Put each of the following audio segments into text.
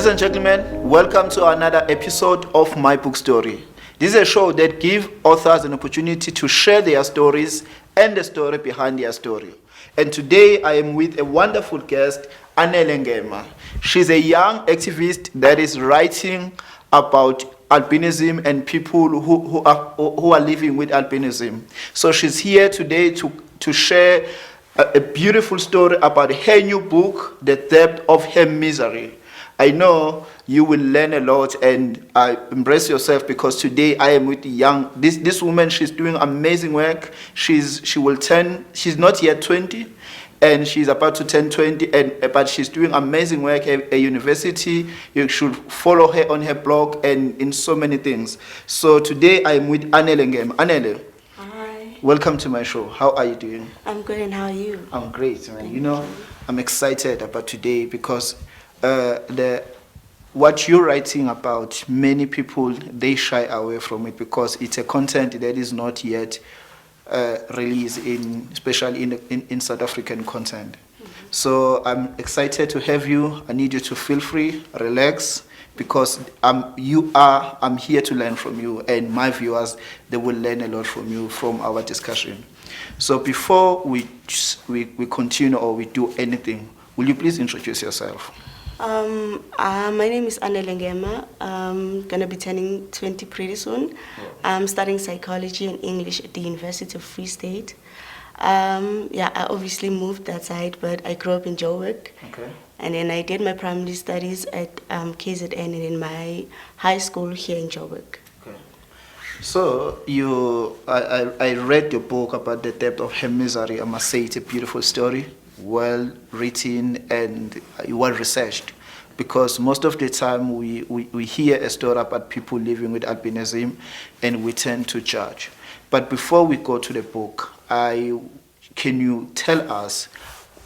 Ladies and gentlemen, welcome to another episode of My Book Story. This is a show that gives authors an opportunity to share their stories and the story behind their story. And today I am with a wonderful guest, Anele Ngema. She's a young activist that is writing about albinism and people who are living with albinism. So she's here today to share a beautiful story about her new book, The Depth of Her Misery. I know you will learn a lot, and embrace yourself, because today I am with this woman. She's doing amazing work. She's not yet 20, and she's about to turn 20, but she's doing amazing work at a university. You should follow her on her blog and in so many things. So today I am with Anele Ngema. Anele, hi. Welcome to my show. How are you doing? I'm good, and how are you? I'm great, man. You know, I'm excited about today because what you're writing about, many people, they shy away from it because it's a content that is not yet released, especially in South African content. So I'm excited to have you. I need you to feel free, relax, because I'm here to learn from you, and my viewers, they will learn a lot from you from our discussion. So before we continue or we do anything, will you please introduce yourself? My name is Anele Ngema. I'm gonna be turning 20 pretty soon. Yeah. I'm studying psychology and English at the University of Free State. I obviously moved that side, but I grew up in Joburg. Okay. And then I did my primary studies at KZN and in my high school here in Joburg. Okay. So I read your book about the depth of her misery. I must say it's a beautiful story, well written and well researched, because most of the time we hear a story about people living with albinism and we tend to judge. But before we go to the book, can you tell us,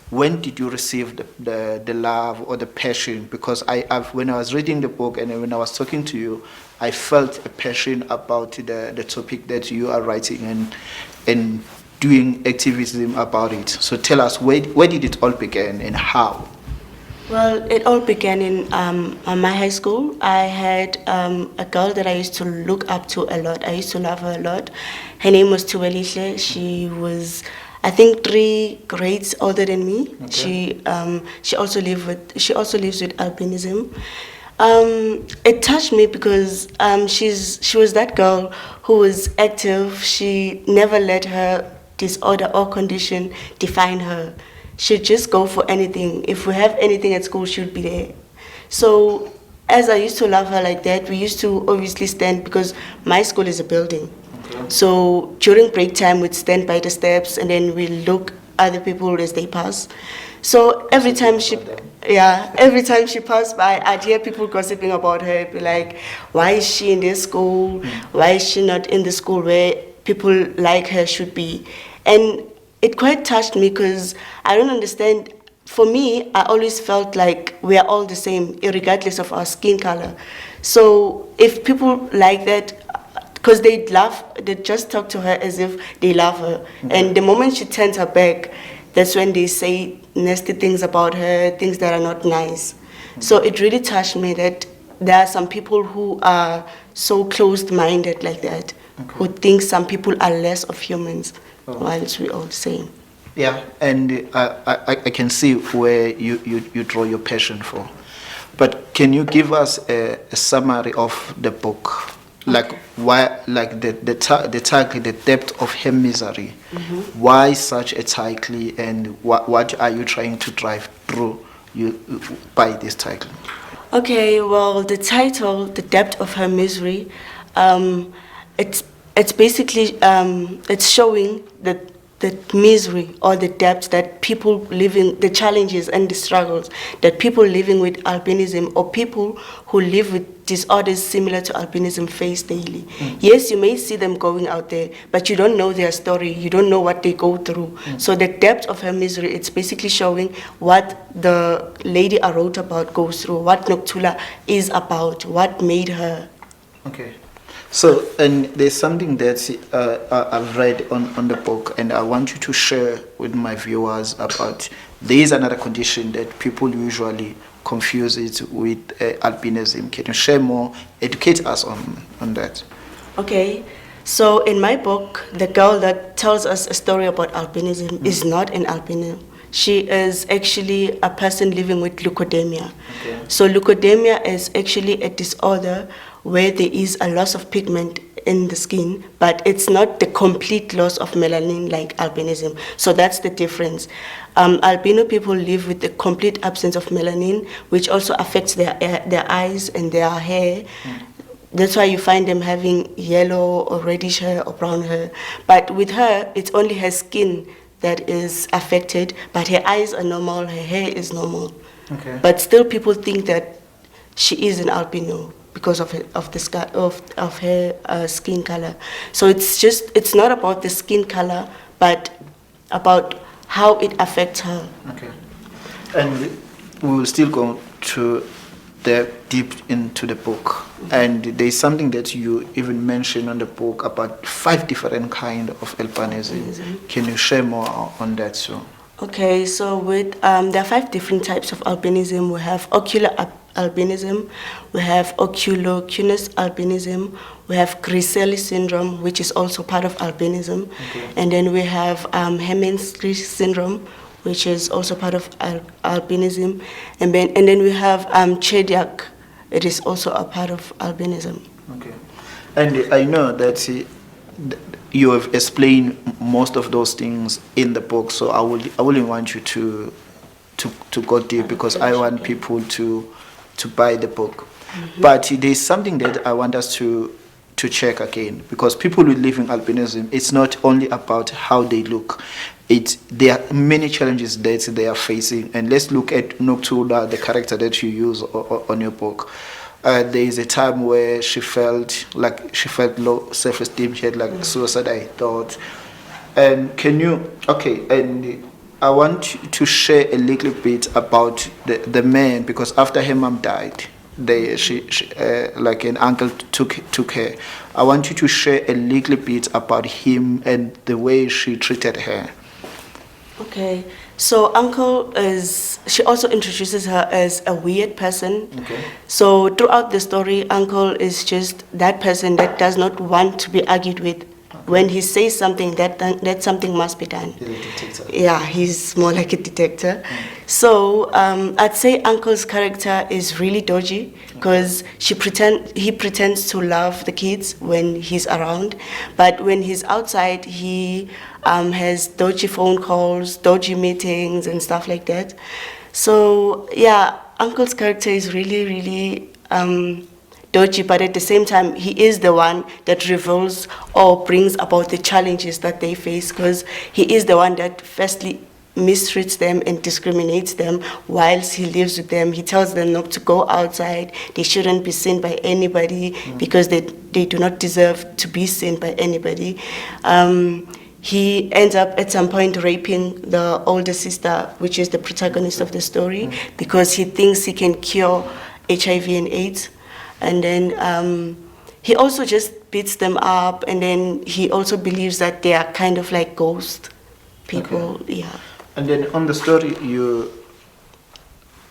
when did you receive the love or the passion? Because when I was reading the book and when I was talking to you, I felt a passion about the topic that you are writing and doing activism about it. So tell us, where did it all begin and how? Well, it all began in my high school. I had a girl that I used to look up to a lot. I used to love her a lot. Her name was Tuwelihle. She was, I think, 3 grades older than me. Okay. She also lives with albinism. It touched me because she was that girl who was active. She never let her disorder or condition define her. She'd just go for anything. If we have anything at school, she would be there. So as I used to love her like that, we used to obviously stand, because my school is a building. Okay. So during break time, we'd stand by the steps and then we look at the people as they pass. So every time she passed by, I'd hear people gossiping about her. Be like, why is she in this school? Why is she not in the school where people like her should be? And it quite touched me, because I don't understand. For me, I always felt like we are all the same, regardless of our skin color. So if people like that, because they just talk to her as if they love her. Mm-hmm. And the moment she turns her back, that's when they say nasty things about her, things that are not nice. Mm-hmm. So it really touched me that there are some people who are so closed-minded like that, okay, who think some people are less of humans. Whilst we're all the same. Yeah, and I can see where you draw your passion for. But can you give us a summary of the book? Like, why, like the title, The Depth of Her Misery. Mm-hmm. Why such a title, and what are you trying to drive through by this title? Okay, well, the title, The Depth of Her Misery, it's basically it's showing the misery or the depth that people living, the challenges and the struggles that people living with albinism or people who live with disorders similar to albinism face daily. Mm. Yes, you may see them going out there, but you don't know their story. You don't know what they go through. Mm. So the depth of her misery, it's basically showing what the lady I wrote about goes through, what Nokuthula is about, what made her. Okay. So, and there's something that I've read on the book, and I want you to share with my viewers about. There is another condition that people usually confuse it with albinism. Can you share more, educate us on that? Okay, so in my book, the girl that tells us a story about albinism is not an albino. She is actually a person living with leukopenia. Okay. So leukopenia is actually a disorder where there is a loss of pigment in the skin, but it's not the complete loss of melanin like albinism. So that's the difference. Albino people live with the complete absence of melanin, which also affects their eyes and their hair. That's why you find them having yellow or reddish hair or brown hair. But with her, it's only her skin that is affected, but her eyes are normal, her hair is normal. Okay. But still people think that she is an albino because of her skin color. So it's not about the skin color, but about how it affects her. Okay. And we will still go to deep into the book. And there's something that you even mentioned on the book about 5 different kind of albinism. Can you share more on that too? Okay, so there are 5 different types of albinism. We have ocular albinism, we have oculocutaneous albinism, we have Griscelli syndrome, which is also part of albinism, and then we have Hermann-Stich syndrome, which is also part of albinism, and then we have Chediak. It is also a part of albinism. Okay, and I know that you have explained most of those things in the book, so I wouldn't want you to go deep because I want people to buy the book. But there's something that I want us to check again, because people who live in albinism, it's not only about how they look. There are many challenges that they are facing. And let's look at Noctula, the character that you use on your book. There is a time where she felt low self-esteem, she had like suicidal thoughts. And and I want you to share a little bit about the man, because after her mom died, like an uncle took her. I want you to share a little bit about him and the way she treated her. Okay, so she also introduces her as a weird person. Okay. So throughout the story, Uncle is just that person that does not want to be argued with. When he says something, that something must be done. He's a detector. Yeah, he's more like a detector. So I'd say Uncle's character is really dodgy because he pretends to love the kids when he's around, but when he's outside, he has dodgy phone calls, dodgy meetings, and stuff like that. So yeah, Uncle's character is really, really dodgy, but at the same time, he is the one that reveals or brings about the challenges that they face, because he is the one that firstly mistreats them and discriminates them whilst he lives with them. He tells them not to go outside, they shouldn't be seen by anybody because they do not deserve to be seen by anybody. He ends up at some point raping the older sister, which is the protagonist of the story, because he thinks he can cure HIV and AIDS. And then he also just beats them up, and then he also believes that they are kind of like ghost people. Okay. Yeah. And then on the story,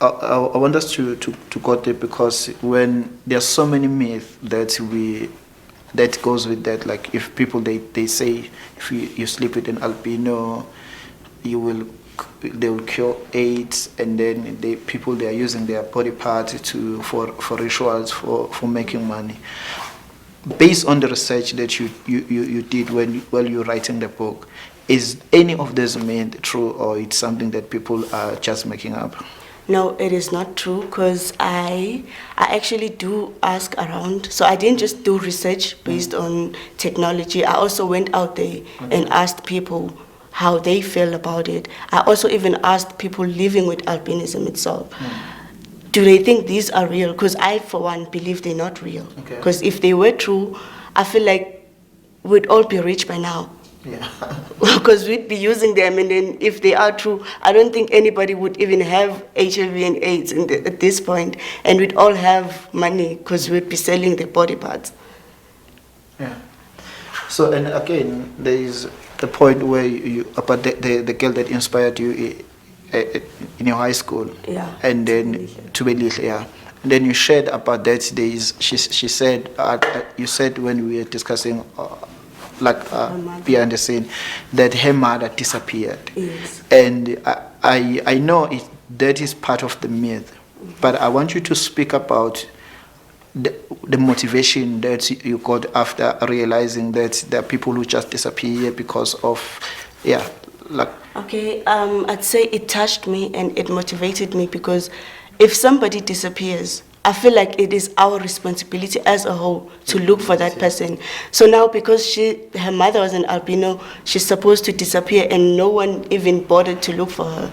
I want us to go there, because when there are so many myths that goes with that, like if people they say if you sleep with an albino, they will cure AIDS, and then people are using their body parts for rituals for making money. Based on the research that you did while you were writing the book, is any of this meant true, or it's something that people are just making up? No, it is not true, because I actually do ask around. So I didn't just do research based on technology. I also went out there and asked people how they feel about it. I also even asked people living with albinism itself. Do they think these are real? Because I, for one, believe they're not real. Because if they were true, I feel like we'd all be rich by now. Yeah. Because we'd be using them, and then if they are true, I don't think anybody would even have HIV and AIDS at this point, and we'd all have money because we'd be selling their body parts. Yeah. So, and again, there is the point where about the girl that inspired you. in your high school. Yeah, And then to Belihle, yeah. And then you shared about that days. She said, you said when we were discussing, behind the scene, that her mother disappeared. Yes. And I know that is part of the myth, but I want you to speak about the motivation that you got after realizing that there are people who just disappear because of, Okay, I'd say it touched me and it motivated me, because if somebody disappears, I feel like it is our responsibility as a whole to look for that person. So now, because her mother was an albino, she's supposed to disappear and no one even bothered to look for her,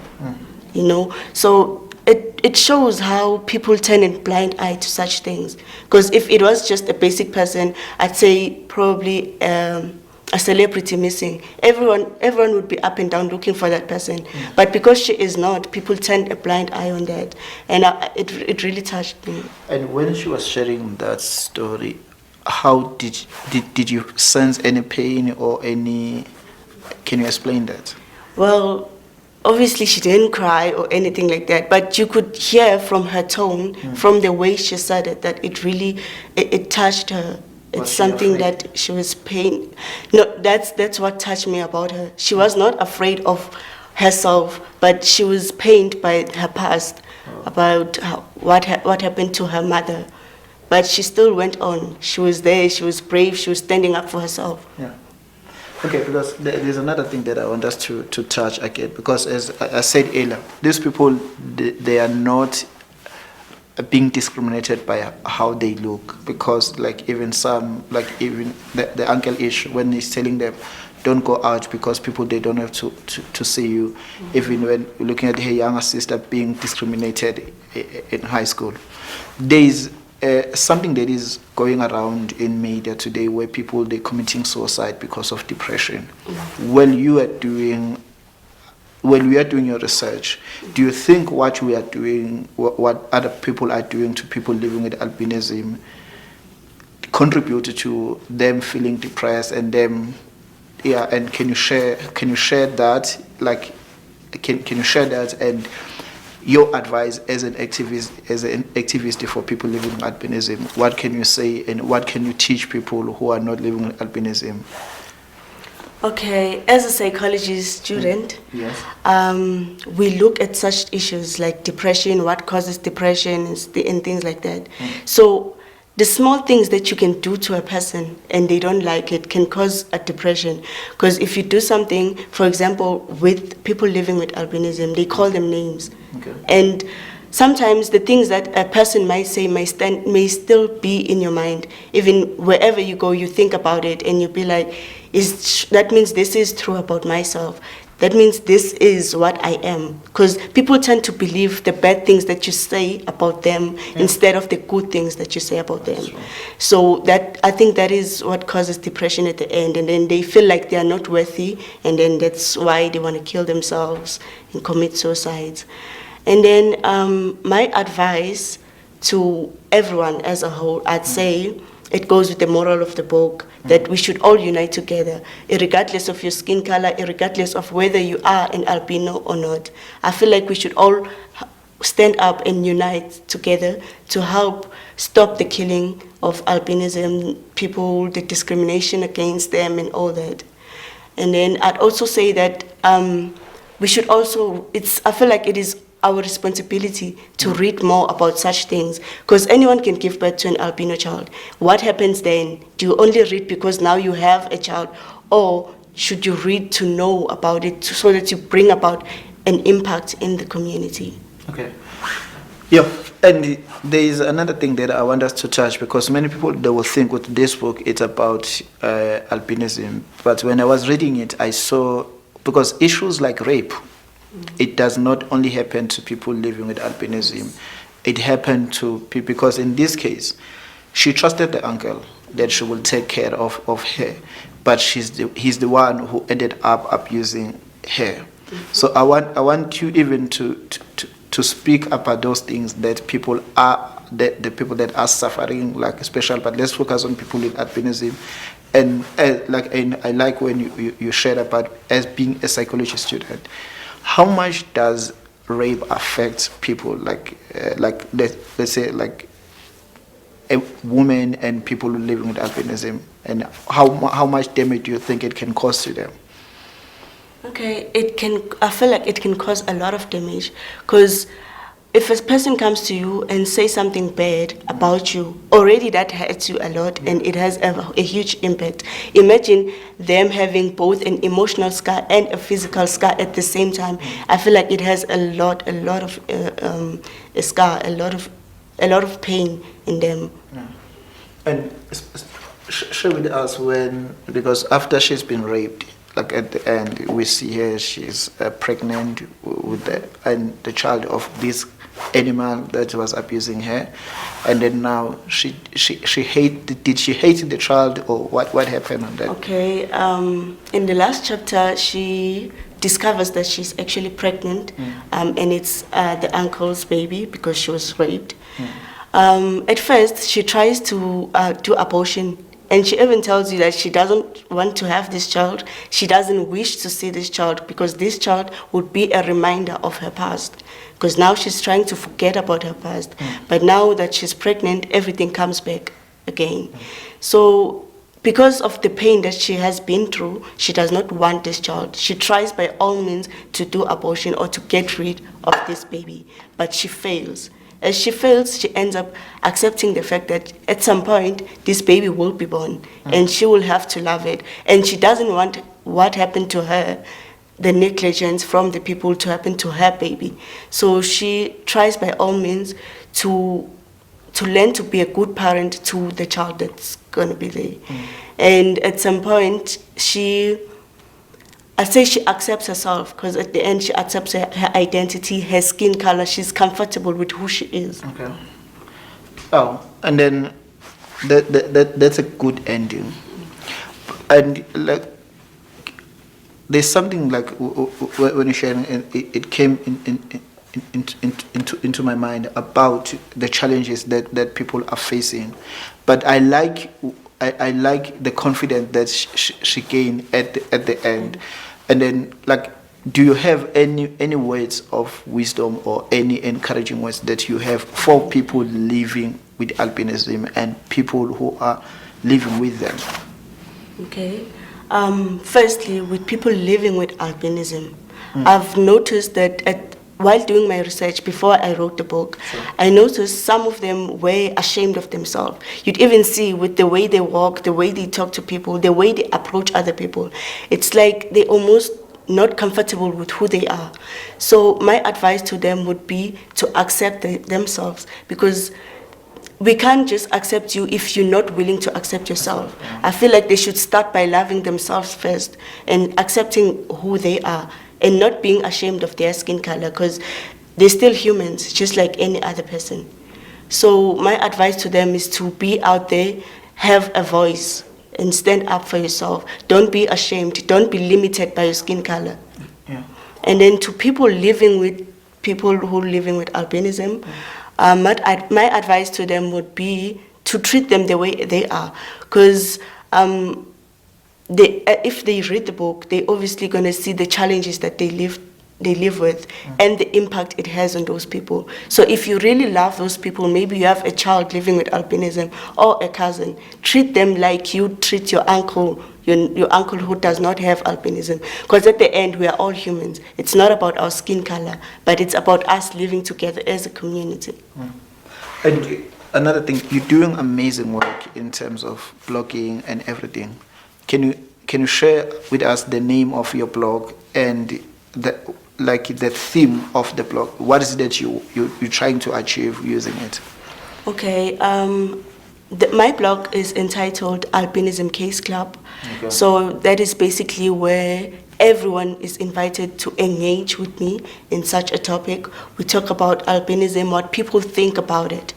you know? So it shows how people turn a blind eye to such things. Because if it was just a basic person, I'd say probably a celebrity missing, everyone would be up and down looking for that person. But because she is not, people turned a blind eye on that, and it really touched me. And when she was sharing that story, how did you sense any pain or any? Can you explain that? Well, obviously she didn't cry or anything like that, but you could hear from her tone, from the way she said it, that it really it touched her. It's something that she was pain. No, that's what touched me about her. She was not afraid of herself, but she was pained by her past, about what happened to her mother. But she still went on. She was there. She was brave. She was standing up for herself. Yeah. Okay, because there's another thing that I want us to touch again. Because as I said earlier, these people they are not being discriminated by how they look, because like even the uncle ish, when he's telling them don't go out because people they don't have to see you, even when looking at her younger sister being discriminated in high school, there is something that is going around in media today where people they're committing suicide because of depression. When you are doing your research, do you think what we are doing, what other people are doing to people living with albinism, contributed to them feeling depressed and them? Yeah, and can you share that? Like, can you share that and your advice as an activist for people living with albinism? What can you say and what can you teach people who are not living with albinism? Okay, as a psychology student, yes, we look at such issues like depression, what causes depression, and things like that. So the small things that you can do to a person and they don't like it can cause a depression. Because if you do something, for example, with people living with albinism, they call them names. Okay. And sometimes the things that a person might say may still be in your mind. Even wherever you go, you think about it and you be like, that means this is true about myself. That means this is what I am. Because people tend to believe the bad things that you say about them instead of the good things that you say about them. Right. So I think that is what causes depression at the end. And then they feel like they are not worthy. And then that's why they want to kill themselves and commit suicides. And then my advice to everyone as a whole, I'd say, it goes with the moral of the book, that we should all unite together, regardless of your skin color, regardless of whether you are an albino or not. I feel like we should all stand up and unite together to help stop the killing of albinism people, the discrimination against them and all that. And then I'd also say that we should also, I feel like it is our responsibility to read more about such things, because anyone can give birth to an albino child. What happens then? Do you only read because now you have a child, or should you read to know about it so that you bring about an impact in the community? Okay. Yeah, and there is another thing that I want us to touch, because many people they will think with this book it's about albinism, but when I was reading it, I saw, because issues like rape, it does not only happen to people living with albinism. It happened to people, because in this case, she trusted the uncle that she will take care of her, but he's the one who ended up abusing her. So I want you even to speak about those things that people are, the people that are suffering, like special, but let's focus on people with albinism. And I like when you shared about as being a psychology student. How much does rape affects people, let's say like a woman and people living with albinism, and how much damage do you think it can cause to them? Okay, I feel like it can cause a lot of damage, because if a person comes to you and says something bad about you, already that hurts you a lot, and it has a huge impact. Imagine them having both an emotional scar and a physical scar at the same time. I feel like it has a lot of a scar, a lot of pain in them. Yeah. And share with us because after she's been raped, like at the end, we see her, she's pregnant with the child of this animal that was abusing her, and then now did she hate the child, or what happened on that? Okay, in the last chapter, she discovers that she's actually pregnant, and it's the uncle's baby because she was raped. At first, she tries to do abortion, and she even tells you that she doesn't want to have this child. She doesn't wish to see this child because this child would be a reminder of her past. Because now she's trying to forget about her past. But now that she's pregnant, everything comes back again. So because of the pain that she has been through, she does not want this child. She tries by all means to do abortion or to get rid of this baby, but she fails. As she fails, she ends up accepting the fact that at some point, this baby will be born, and she will have to love it. And she doesn't want what happened to her, the negligence from the people, to happen to her baby. So she tries by all means to learn to be a good parent to the child that's going to be there. And at some point, I say she accepts herself, because at the end she accepts her identity, her skin color. She's comfortable with who she is. Okay. Oh, and then that's a good ending. And like, there's something like when you're sharing, it came into my mind about the challenges that people are facing, but I like the confidence that she gained at the end. And then, like, do you have any words of wisdom or any encouraging words that you have for people living with albinism and people who are living with them? Okay. Firstly, with people living with albinism, I've noticed that while doing my research before I wrote the book, I noticed some of them were ashamed of themselves. You'd even see with the way they walk, the way they talk to people, the way they approach other people. It's like they're almost not comfortable with who they are. So my advice to them would be to accept themselves, because we can't just accept you if you're not willing to accept yourself. I feel like they should start by loving themselves first and accepting who they are, and not being ashamed of their skin color, because they're still humans, just like any other person. So my advice to them is to be out there, have a voice, and stand up for yourself. Don't be ashamed. Don't be limited by your skin color. Yeah. And then to people who living with albinism, my advice to them would be to treat them the way they are, because if they read the book, they're obviously going to see the challenges that they live with, and the impact it has on those people. So if you really love those people, maybe you have a child living with albinism or a cousin, treat them like you treat your uncle, your uncle who does not have albinism. Because at the end, we are all humans. It's not about our skin color, but it's about us living together as a community. And another thing, you're doing amazing work in terms of blogging and everything. Can you share with us the name of your blog and the theme of the blog? What is it that you're trying to achieve using it? Okay, my blog is entitled Albinism Case Club. Okay. So that is basically where everyone is invited to engage with me in such a topic. We talk about albinism, what people think about it,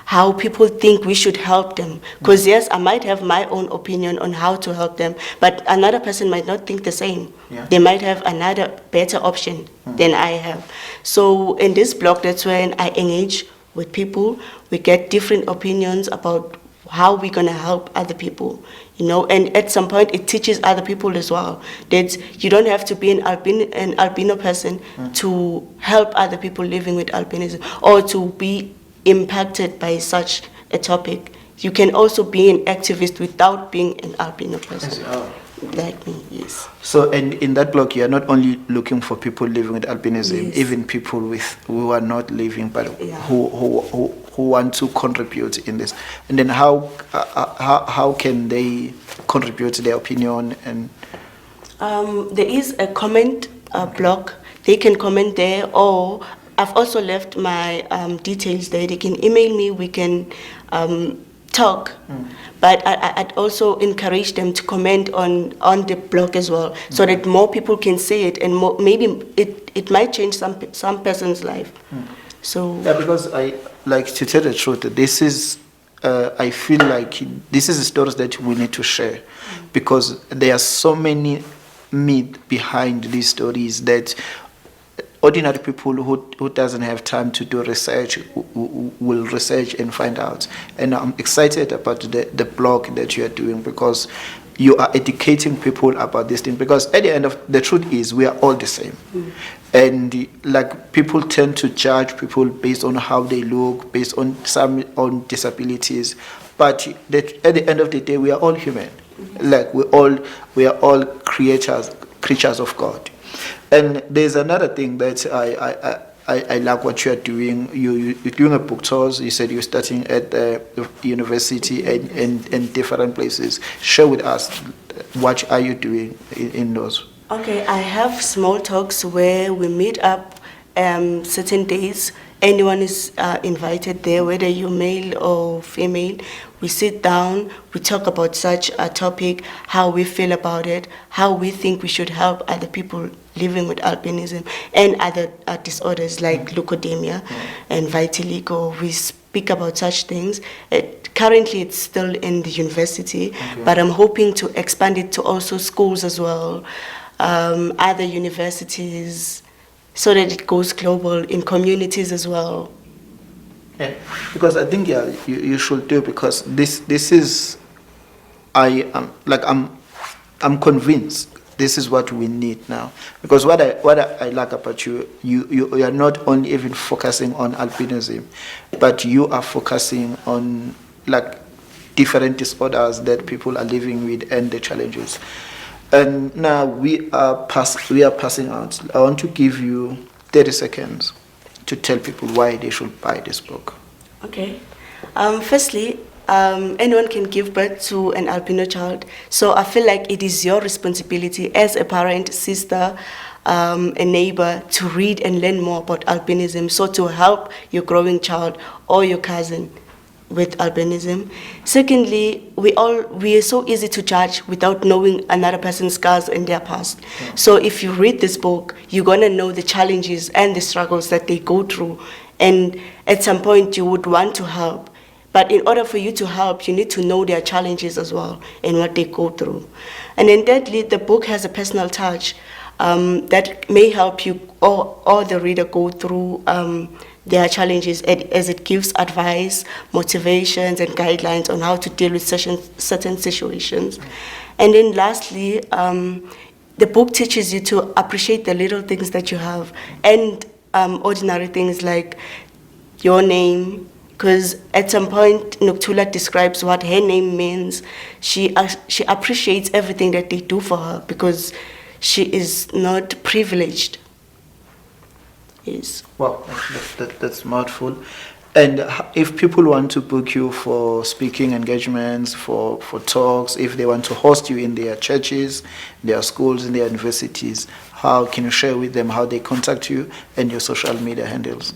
how people think we should help them. Because yes, I might have my own opinion on how to help them, but another person might not think the same. Yeah. They might have another better option than I have. So in this blog, that's when I engage with people. We get different opinions about how we're going to help other people, you know. And at some point it teaches other people as well that you don't have to be an albino person to help other people living with albinism or to be impacted by such a topic. You can also be an activist without being an albino person. Like me, yes. So, and in that blog, you are not only looking for people living with albinism, Yes. even people who are not living, but Yeah. who want to contribute in this. And then how can they contribute their opinion? And There is a comment blog. They can comment there, or I've also left my details there. They can email me. We can talk. But I'd also encourage them to comment on the blog as well, so that more people can see it, and maybe it might change some person's life. So yeah, because I like to tell the truth. This is I feel like this is the stories that we need to share, because there are so many myths behind these stories that ordinary people who doesn't have time to do research will research and find out. And I'm excited about the blog that you are doing, because you are educating people about this thing, because at the end of the truth is we are all the same. And like people tend to judge people based on how they look, based on some on disabilities, but at the end of the day we are all human. Like we are all creatures of God. And there's another thing that I like what you are doing. You're doing a book tours. You said you're starting at the university and different places. Share with us, what are you doing in those? okay, I have small talks where we meet up certain days. Anyone is invited there, whether you're male or female. We sit down, we talk about such a topic, how we feel about it, how we think we should help other people living with albinism and other disorders like leukopenia and vitiligo. We speak about such things. Currently, it's still in the university, but I'm hoping to expand it to also schools as well, other universities, so that it goes global in communities as well. Yeah, because I think you should do, because this is I'm convinced this is what we need now, because what I like about you are not only even focusing on albinism, but you are focusing on like different disorders that people are living with and the challenges. And now we are passing out. I want to give you 30 seconds to tell people why they should buy this book. Okay. Firstly, anyone can give birth to an albino child. So I feel like it is your responsibility as a parent, sister, a neighbor, to read and learn more about albinism, so to help your growing child or your cousin with albinism. Secondly, we are so easy to judge without knowing another person's scars and their past. So if you read this book, you're gonna know the challenges and the struggles that they go through, and at some point you would want to help. But in order for you to help, you need to know their challenges as well and what they go through. And then thirdly, the book has a personal touch that may help you or the reader go through their challenges, as it gives advice, motivations, and guidelines on how to deal with certain situations. And then lastly, the book teaches you to appreciate the little things that you have, and ordinary things like your name, because at some point Noktula describes what her name means. She appreciates everything that they do for her because she is not privileged. Yes. Wow, that's mouthful. And if people want to book you for speaking engagements, for talks, if they want to host you in their churches, their schools, in their universities, how can you share with them how they contact you and your social media handles?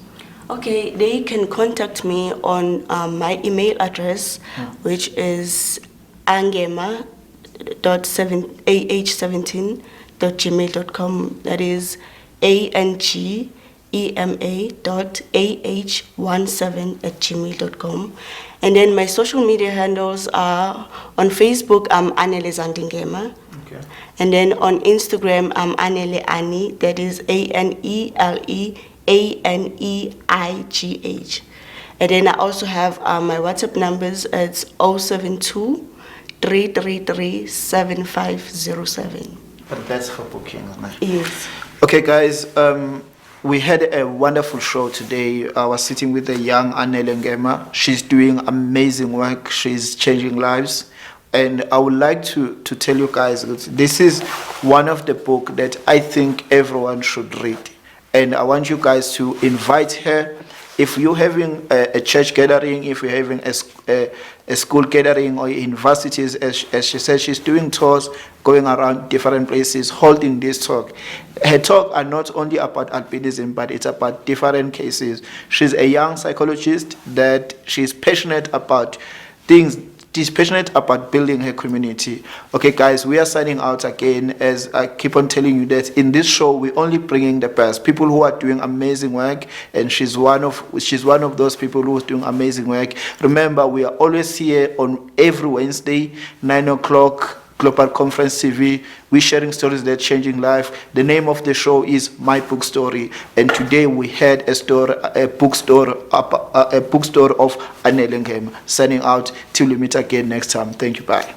Okay, they can contact me on my email address, which is angema.ah17@gmail.com. That is angema.ah17@gmail.com. And then my social media handles are on Facebook, I'm Anele Ngema. Okay. And then on Instagram, I'm Anele Ani, that is ANELEANEIGH. And then I also have my WhatsApp numbers. It's 072 333 7507. But that's for bookings, man. Yes. Okay, guys, we had a wonderful show today. I was sitting with the young Anele Ngema. She's doing amazing work. She's changing lives. And I would like to tell you guys that this is one of the books that I think everyone should read. And I want you guys to invite her. If you're having a church gathering, if you're having a school gathering or universities, as she said, she's doing tours, going around different places, holding this talk. Her talk are not only about albinism, but it's about different cases. She's a young psychologist that she's passionate about things. She's passionate about building her community. Okay, guys, we are signing out again. As I keep on telling you that in this show, we're only bringing the best people who are doing amazing work, and she's one of those people who's doing amazing work. Remember, we are always here on every Wednesday, 9 o'clock. Global Conference TV. We're sharing stories that are changing life. The name of the show is My Book Story, and today we had a book story of Anele Ngema. Signing out till we meet again next time. Thank you. Bye.